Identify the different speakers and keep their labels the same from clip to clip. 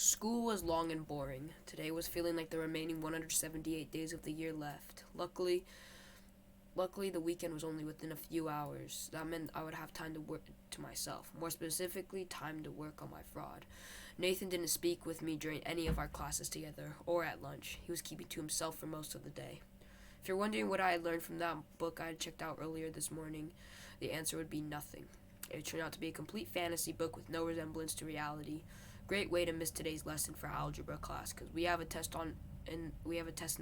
Speaker 1: School was long and boring. Today was feeling like the remaining 178 days of the year left. Luckily, the weekend was only within a few hours. That meant I would have time to work to myself. More specifically, time to work on my fraud. Nathan didn't speak with me during any of our classes together or at lunch. He was keeping to himself for most of the day. If you're wondering what I had learned from that book I had checked out earlier this morning, the answer would be nothing. It turned out to be a complete fantasy book with no resemblance to reality. Great way to miss today's lesson for algebra class because we have a test in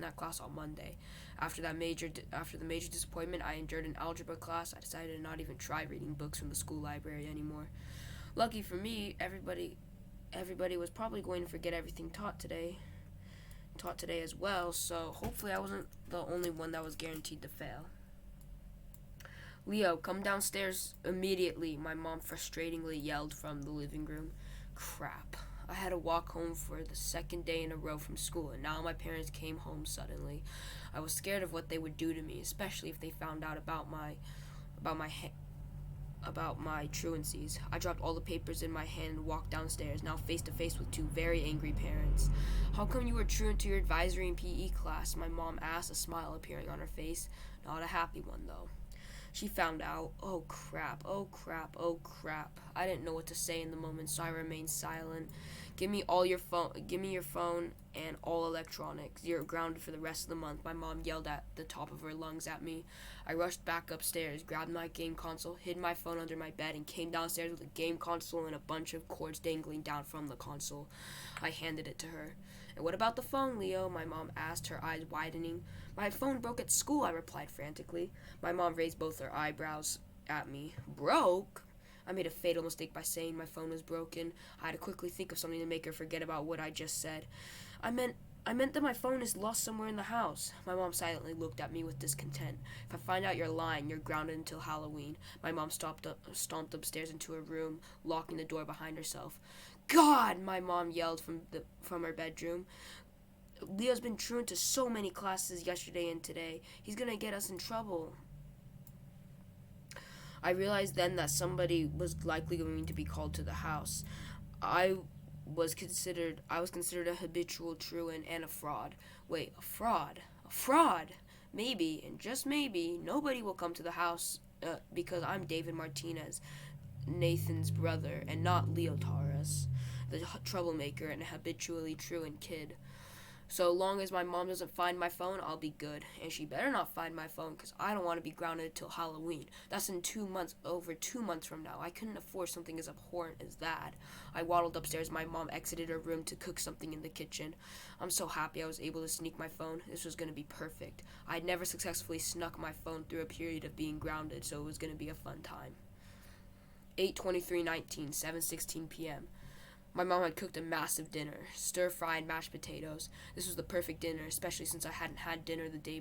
Speaker 1: that class on Monday. After the major disappointment I endured in algebra class, I decided to not even try reading books from the school library anymore. Lucky for me, everybody was probably going to forget everything taught today as well, so hopefully I wasn't the only one that was guaranteed to fail. Leo, come downstairs immediately, my mom frustratingly yelled from the living room. Crap. I had to walk home for the second day in a row from school, and now my parents came home suddenly. I was scared of what they would do to me, especially if they found out about my truancies. I dropped all the papers in my hand and walked downstairs, now face to face with two very angry parents. How come you were truant to your advisory and PE class? My mom asked, a smile appearing on her face. Not a happy one, though. She found out. Oh crap, oh crap, oh crap. I didn't know what to say in the moment, so I remained silent. Give me your phone and all electronics. You're grounded for the rest of the month, my mom yelled at the top of her lungs at me. I rushed back upstairs, grabbed my game console, hid my phone under my bed, and came downstairs with a game console and a bunch of cords dangling down from the console. I handed it to her. And what about the phone, Leo? My mom asked, her eyes widening. My phone broke at school, I replied frantically. My mom raised both her eyebrows at me. Broke? I made a fatal mistake by saying my phone was broken. I had to quickly think of something to make her forget about what I just said. I meant that my phone is lost somewhere in the house. My mom silently looked at me with discontent. If I find out you're lying, you're grounded until Halloween. My mom stomped upstairs into her room, locking the door behind herself. God! My mom yelled from her bedroom. Leo's been truant to so many classes yesterday and today. He's gonna get us in trouble. I realized then that somebody was likely going to be called to the house. I was considered a habitual truant and a fraud. Wait, a fraud? A fraud? Maybe, and just maybe, nobody will come to the house because I'm David Martinez, Nathan's brother, and not Leo Taurus, the troublemaker and habitually truant kid. So long as my mom doesn't find my phone, I'll be good. And she better not find my phone because I don't want to be grounded until Halloween. That's in 2 months, over 2 months from now. I couldn't afford something as abhorrent as that. I waddled upstairs. My mom exited her room to cook something in the kitchen. I'm so happy I was able to sneak my phone. This was going to be perfect. I had never successfully snuck my phone through a period of being grounded, so it was going to be a fun time. 8:23:19, 7:16 p.m. My mom had cooked a massive dinner, stir-fried mashed potatoes. This was the perfect dinner, especially since I hadn't had dinner the day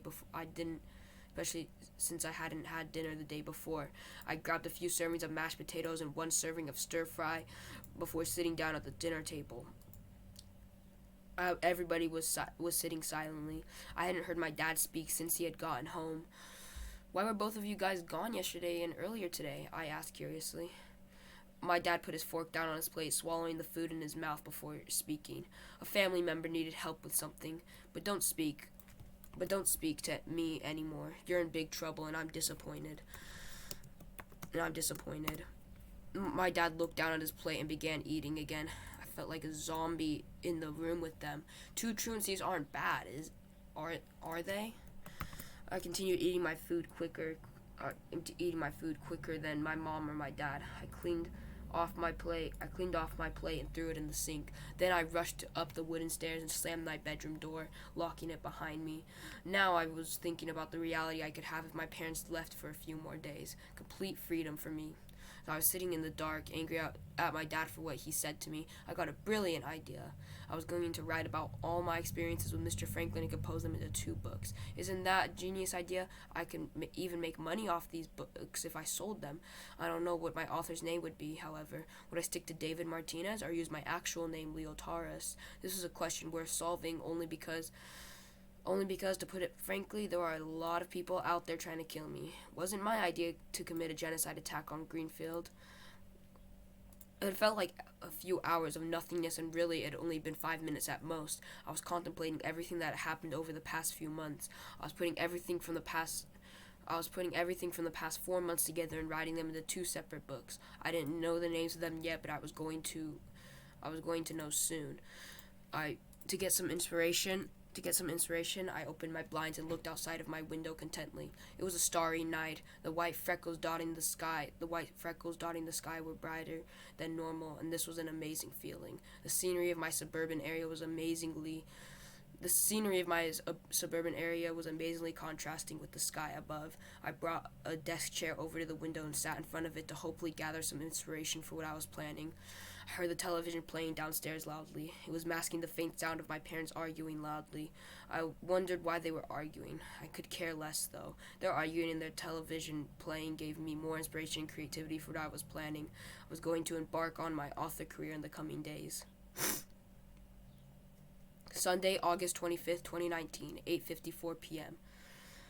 Speaker 1: before. I grabbed a few servings of mashed potatoes and one serving of stir-fry before sitting down at the dinner table. Everybody was sitting silently. I hadn't heard my dad speak since he had gotten home. Why were both of you guys gone yesterday and earlier today? I asked curiously. My dad put his fork down on his plate, swallowing the food in his mouth before speaking. A family member needed help with something, but don't speak to me anymore. You're in big trouble, and I'm disappointed. My dad looked down at his plate and began eating again. I felt like a zombie in the room with them. 2 truancies aren't bad, are they? I continued eating my food quicker than my mom or my dad. I cleaned off my plate and threw it in the sink. Then I rushed up the wooden stairs and slammed my bedroom door, locking it behind me. Now I was thinking about the reality I could have if my parents left for a few more days. Complete freedom for me. As I was sitting in the dark, angry at my dad for what he said to me, I got a brilliant idea. I was going to write about all my experiences with Mr. Franklin and compose them into 2 books. Isn't that a genius idea? I can even make money off these books if I sold them. I don't know what my author's name would be, however. Would I stick to David Martinez or use my actual name, Leo Taurus? This was a question worth solving only because, to put it frankly, there are a lot of people out there trying to kill me. It wasn't my idea to commit a genocide attack on Greenfield. It felt like a few hours of nothingness, and really it had only been 5 minutes at most. I was contemplating everything that had happened over the past few months. I was putting everything from the past I was putting everything from the past 4 months together and writing them into 2 separate books. I didn't know the names of them yet, but I was going to know soon. I to get some inspiration, I opened my blinds and looked outside of my window contently. It was a starry night. The white freckles dotting the sky were brighter than normal, and this was an amazing feeling. The scenery of my suburban area was amazingly contrasting with the sky above. I brought a desk chair over to the window and sat in front of it to hopefully gather some inspiration for what I was planning. I heard the television playing downstairs loudly. It was masking the faint sound of my parents arguing loudly. I wondered why they were arguing. I could care less, though. Their arguing and their television playing gave me more inspiration and creativity for what I was planning. I was going to embark on my author career in the coming days. Sunday, August 25th, 2019, 8:54 p.m.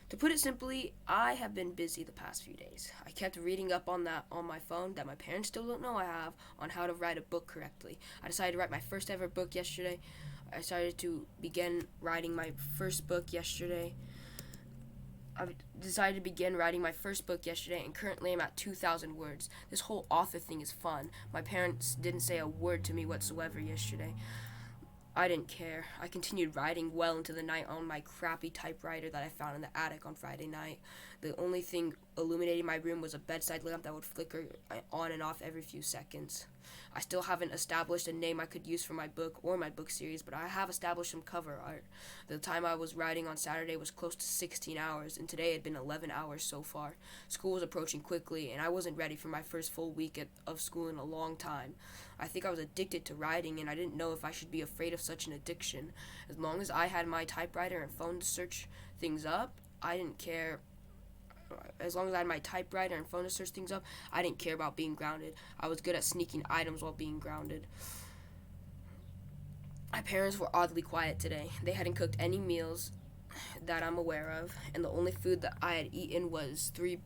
Speaker 1: To put it simply, I have been busy the past few days. I kept reading up on my phone that my parents still don't know I have on how to write a book correctly. I decided to write my first ever book yesterday. I decided to begin writing my first book yesterday. And currently I'm at 2,000 words. This whole author thing is fun. My parents didn't say a word to me whatsoever yesterday. I didn't care. I continued writing well into the night on my crappy typewriter that I found in the attic on Friday night. The only thing illuminating my room was a bedside lamp that would flicker on and off every few seconds. I still haven't established a name I could use for my book or my book series, but I have established some cover art. The time I was writing on Saturday was close to 16 hours, and today had been 11 hours so far. School was approaching quickly, and I wasn't ready for my first full week of school in a long time. I think I was addicted to writing, and I didn't know if I should be afraid of such an addiction. As long as I had my typewriter and phone to search things up, I didn't care. As long as I had my typewriter and phone to search things up, I didn't care about being grounded. I was good at sneaking items while being grounded. My parents were oddly quiet today. They hadn't cooked any meals that I'm aware of, and the only food that I had eaten was three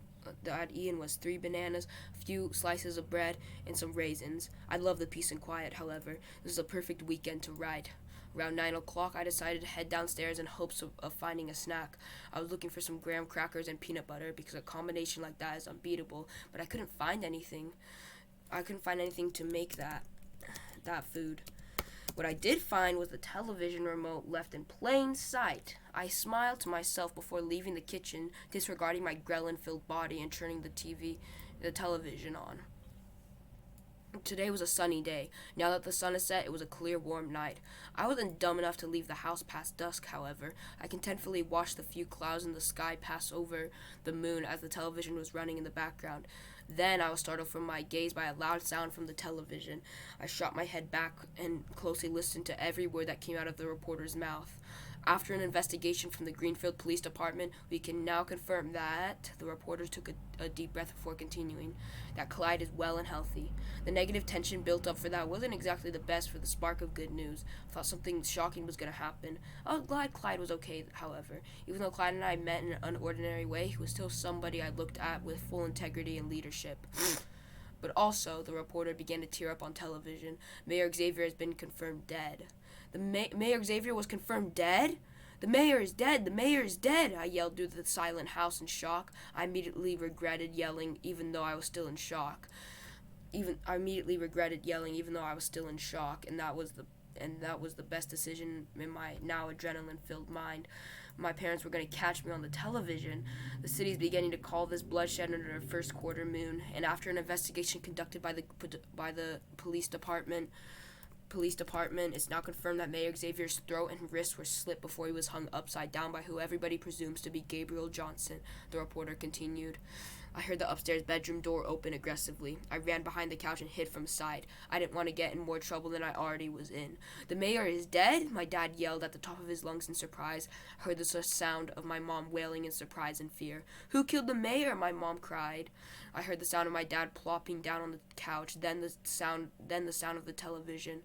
Speaker 1: bananas, a few slices of bread, and some raisins. I love the peace and quiet, however. This is a perfect weekend to write. Around 9 o'clock, I decided to head downstairs in hopes of finding a snack. I was looking for some graham crackers and peanut butter because a combination like that is unbeatable, but I couldn't find anything. To make that food. What I did find was the television remote left in plain sight. I smiled to myself before leaving the kitchen, disregarding my ghrelin-filled body and turning the television on. Today was a sunny day. Now that the sun is set, it was a clear, warm night. I wasn't dumb enough to leave the house past dusk, however. I contentfully watched the few clouds in the sky pass over the moon as the television was running in the background. Then I was startled from my gaze by a loud sound from the television. I shot my head back and closely listened to every word that came out of the reporter's mouth. After an investigation from the Greenfield Police Department, we can now confirm that the reporter took a deep breath before continuing, that Clyde is well and healthy. The negative tension built up for that wasn't exactly the best for the spark of good news. I thought something shocking was going to happen. I was glad Clyde was okay, however. Even though Clyde and I met in an unordinary way, he was still somebody I looked at with full integrity and leadership. But also, the reporter began to tear up on television. Mayor Xavier has been confirmed dead. Mayor Xavier was confirmed dead? The mayor is dead! The mayor is dead! I yelled through the silent house in shock. I immediately regretted yelling even though I was still in shock. And that was the best decision in my now adrenaline-filled mind. My parents were going to catch me on the television. The city's beginning to call this bloodshed under a first quarter moon, and after an investigation conducted by the police department, it's now confirmed that Mayor Xavier's throat and wrists were slit before he was hung upside down by who everybody presumes to be Gabriel Johnson, the reporter continued. I heard the upstairs bedroom door open aggressively. I ran behind the couch and hid from sight. I didn't want to get in more trouble than I already was in. The mayor is dead? My dad yelled at the top of his lungs in surprise. I heard the sound of my mom wailing in surprise and fear. Who killed the mayor? My mom cried. I heard the sound of my dad plopping down on the couch, then the sound of the television,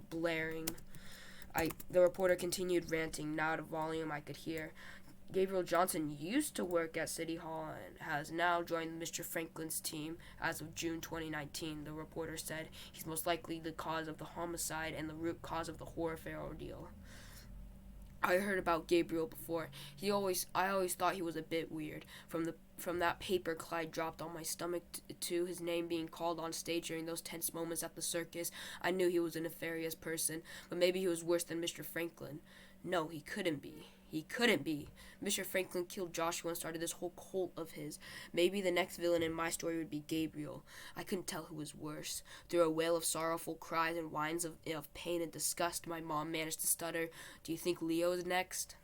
Speaker 1: blaring. The reporter continued ranting, now at a volume I could hear. Gabriel Johnson used to work at City Hall and has now joined Mr. Franklin's team as of June 2019, the reporter said. He's most likely the cause of the homicide and the root cause of the horror Fair Ordeal. I heard about Gabriel before. I always thought he was a bit weird. From that paper Clyde dropped on my stomach to his name being called on stage during those tense moments at the circus, I knew he was a nefarious person, but maybe he was worse than Mr. Franklin. No, he couldn't be. He couldn't be. Mr. Franklin killed Joshua and started this whole cult of his. Maybe the next villain in my story would be Gabriel. I couldn't tell who was worse. Through a wail of sorrowful cries and whines of pain and disgust, my mom managed to stutter, "Do you think Leo is next?"